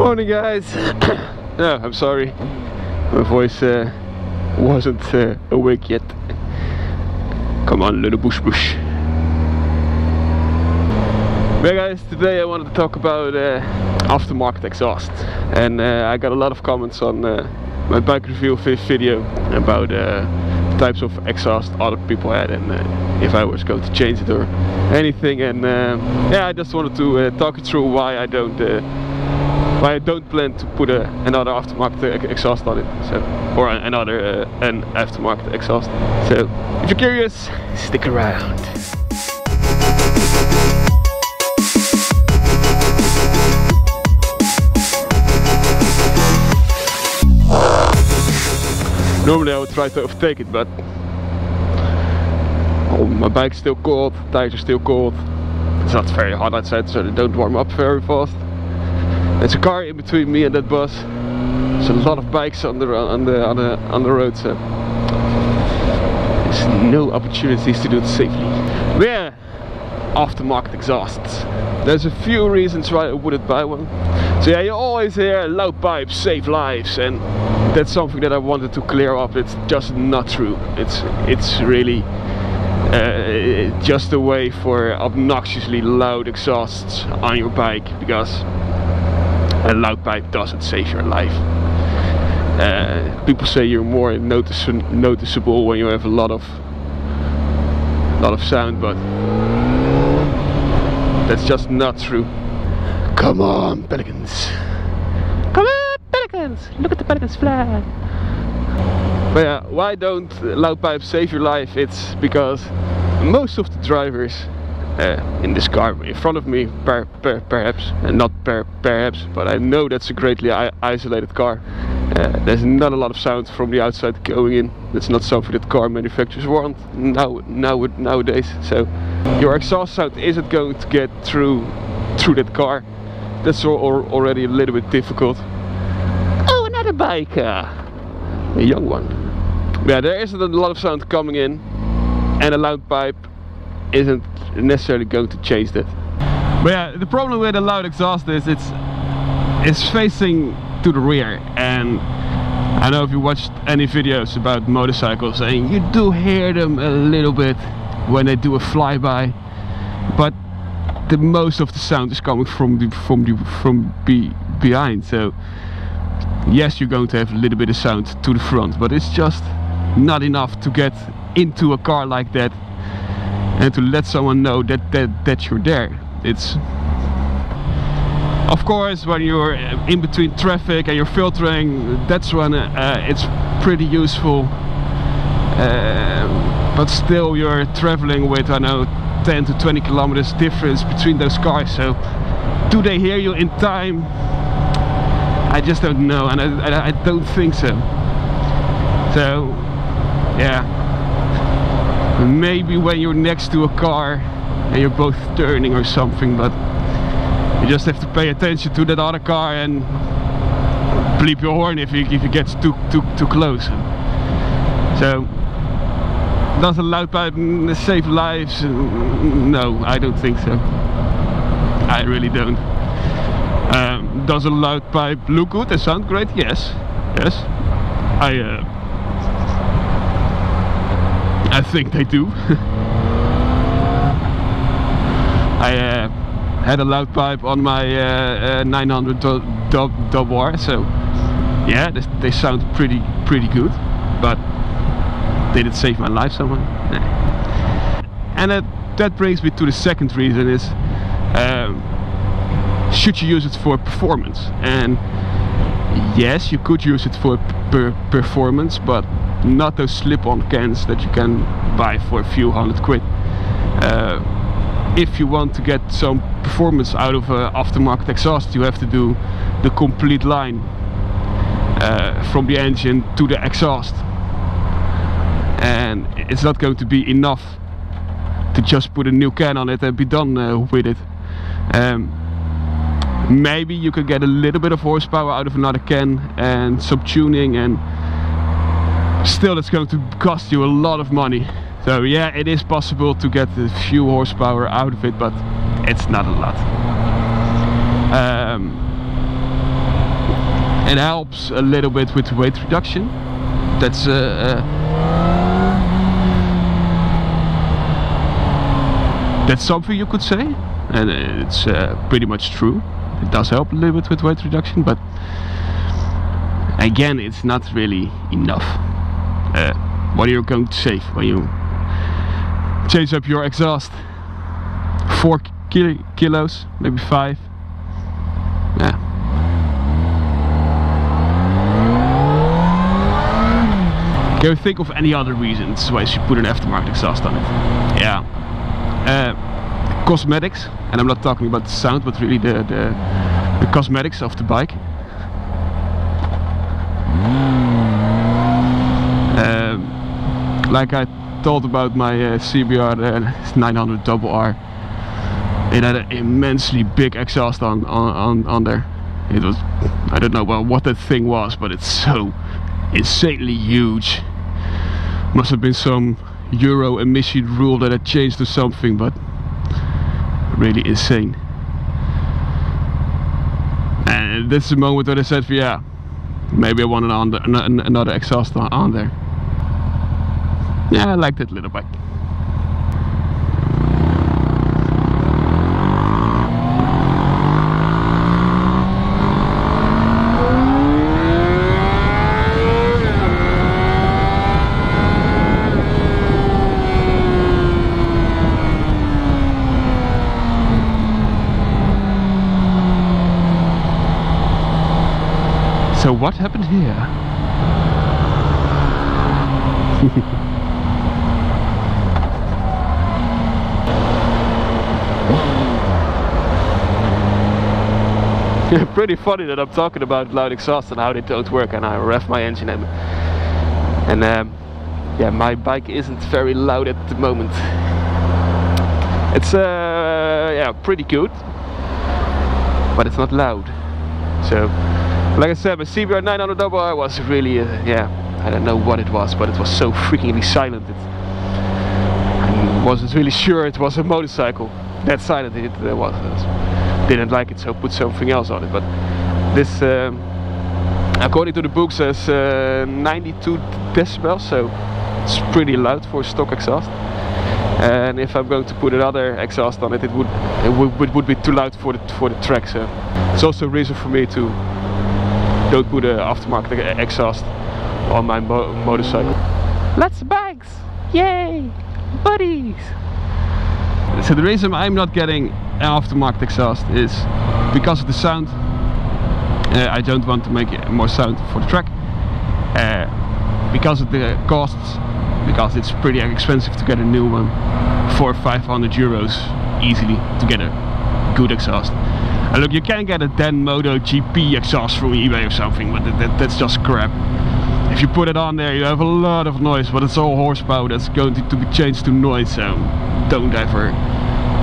Morning guys. No, I'm sorry, my voice wasn't awake yet. Come on, little bush. Yeah guys, today I wanted to talk about aftermarket exhaust, and I got a lot of comments on my bike review video about types of exhaust other people had, and if I was going to change it or anything. And yeah, I just wanted to talk you through why I don't plan to put another aftermarket exhaust on it, so, or another an aftermarket exhaust. So if you're curious, stick around. Normally I would try to overtake it, but my bike's still cold, tires are still cold. It's not very hot outside, so they don't warm up very fast. There's a car in between me and that bus. There's a lot of bikes on the road, so there's no opportunities to do it safely. But yeah, aftermarket exhausts. There's a few reasons why I wouldn't buy one. So yeah, you always hear loud pipes save lives, and that's something that I wanted to clear up. It's just not true. It's really just a way for obnoxiously loud exhausts on your bike, because a loud pipe doesn't save your life. People say you're more noticeable when you have a lot of sound, but that's just not true. Come on, pelicans! Come on, pelicans! Look at the pelicans fly! But yeah, why don't loud pipes save your life? It's because most of the drivers in this car in front of me, perhaps, and not perhaps, but I know that's a greatly isolated car. There's not a lot of sound from the outside going in. That's not something that car manufacturers want nowadays. So your exhaust sound isn't going to get through that car. That's already a little bit difficult. Oh, another bike, a young one. Yeah, there isn't a lot of sound coming in, and a loud pipe isn't necessarily going to change that. But yeah, the problem with a loud exhaust is it's facing to the rear, and I know if you watched any videos about motorcycles, and you do hear them a little bit when they do a flyby, but the most of the sound is coming from behind. So yes, you're going to have a little bit of sound to the front, but it's just not enough to get into a car like that and to let someone know that you're there. It's, of course, when you're in between traffic and you're filtering, that's when it's pretty useful. But still, you're traveling with, I know, 10 to 20 kilometers difference between those cars. So do they hear you in time? I just don't know, and I don't think so. So yeah, maybe when you're next to a car and you're both turning or something, but you just have to pay attention to that other car and bleep your horn if it gets too close. So does a loud pipe save lives? No, I don't think so. I really don't. Does a loud pipe look good and sound great? Yes. I think they do. I had a loud pipe on my 900 WR, so yeah, they sound pretty good, but did it save my life somehow? Nah. And that brings me to the second reason is, should you use it for performance? And yes, you could use it for performance, but not those slip-on cans that you can buy for a few £100. If you want to get some performance out of aftermarket exhaust, you have to do the complete line from the engine to the exhaust, and it's not going to be enough to just put a new can on it and be done with it. Maybe you could get a little bit of horsepower out of another can and some tuning, and still it's going to cost you a lot of money. So yeah, it is possible to get a few horsepower out of it, but it's not a lot. It helps a little bit with weight reduction. That's something you could say, and it's pretty much true. It does help a little bit with weight reduction, but again, it's not really enough. What are you going to save when you change up your exhaust? 4 kilos, maybe 5. Yeah. Can you think of any other reasons why you should put an aftermarket exhaust on it? Yeah. Cosmetics, and I'm not talking about the sound, but really the cosmetics of the bike. Like I told about my CBR 900RR, it had an immensely big exhaust on there. It was, I don't know what that thing was, but it's so insanely huge. Must have been some Euro emission rule that had changed or something, but really insane. And this is the moment where I said, yeah, maybe I want another exhaust on there. Yeah, I like that little bike. So what happened here? Pretty funny that I'm talking about loud exhaust and how they don't work, and I rev my engine and yeah, my bike isn't very loud at the moment. It's yeah, pretty good, but it's not loud. So like I said, my CBR 900RR was really yeah, I don't know what it was, but it was so freakingly silent. I wasn't really sure it was a motorcycle. That silent it was. Didn't like it, so put something else on it. But this, according to the book, says 92 decibels, so it's pretty loud for a stock exhaust. And if I'm going to put another exhaust on it, it would be too loud for the track. So it's also a reason for me to don't put an aftermarket exhaust on my motorcycle. Lots of bikes, yay, buddies! So the reason I'm not getting an aftermarket exhaust is because of the sound. I don't want to make more sound for the track. Because of the costs, because it's pretty expensive to get a new one. 400 or 500 euros easily to get a good exhaust. And look, you can get a Denmodo GP exhaust from eBay or something, but that's just crap. If you put it on there, you have a lot of noise, but it's all horsepower that's going to be changed to noise, so don't ever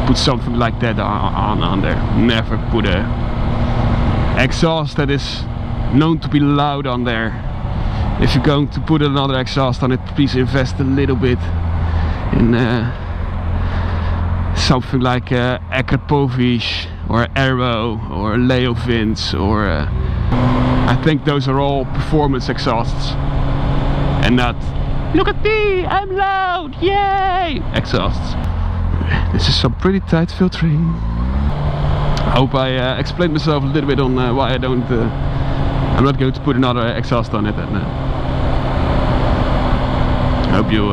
put something like that on there. Never put a exhaust that is known to be loud on there. If you're going to put another exhaust on it, please invest a little bit in something like Akrapovic or Aero or Leo Vince, or I think those are all performance exhausts and not "look at me, I'm loud, yay" exhausts. This is some pretty tight filtering. I hope I explained myself a little bit on why I don't I'm not going to put another exhaust on it, and I hope you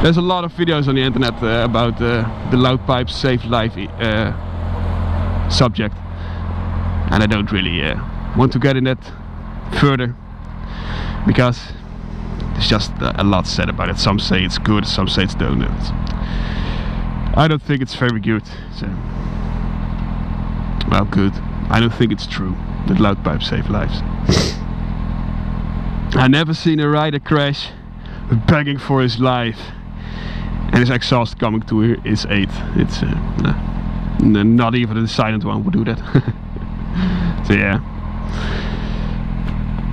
there's a lot of videos on the internet about the loud pipes save life subject, and I don't really want to get in that further because there's just a lot said about it. Some say it's good, some say it's don't. I don't think it's very good. So, well, good. I don't think it's true that loud pipes save lives. I never seen a rider crash begging for his life and his exhaust coming to his aid. It's not even the silent one would do that. So yeah.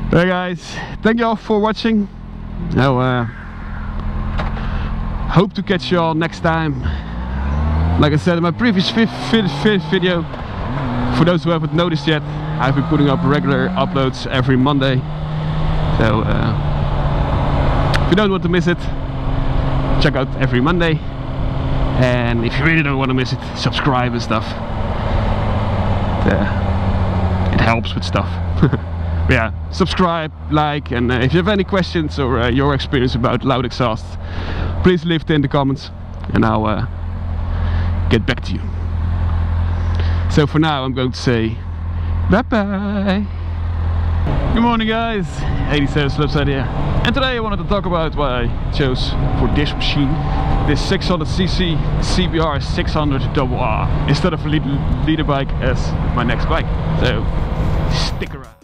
Hey guys, thank you all for watching. Now hope to catch you all next time. Like I said in my previous video, For those who haven't noticed yet, I've been putting up regular uploads every Monday. So if you don't want to miss it, check out every Monday. And if you really don't want to miss it, subscribe and stuff. It helps with stuff. But yeah, subscribe, like, and if you have any questions or your experience about loud exhaust, please leave it in the comments and I'll get back to you. So for now I'm going to say bye bye. Good morning guys, 87 Slabside here. And today I wanted to talk about why I chose for this machine this 600cc CBR 600 RR instead of a leader bike as my next bike. So stick around.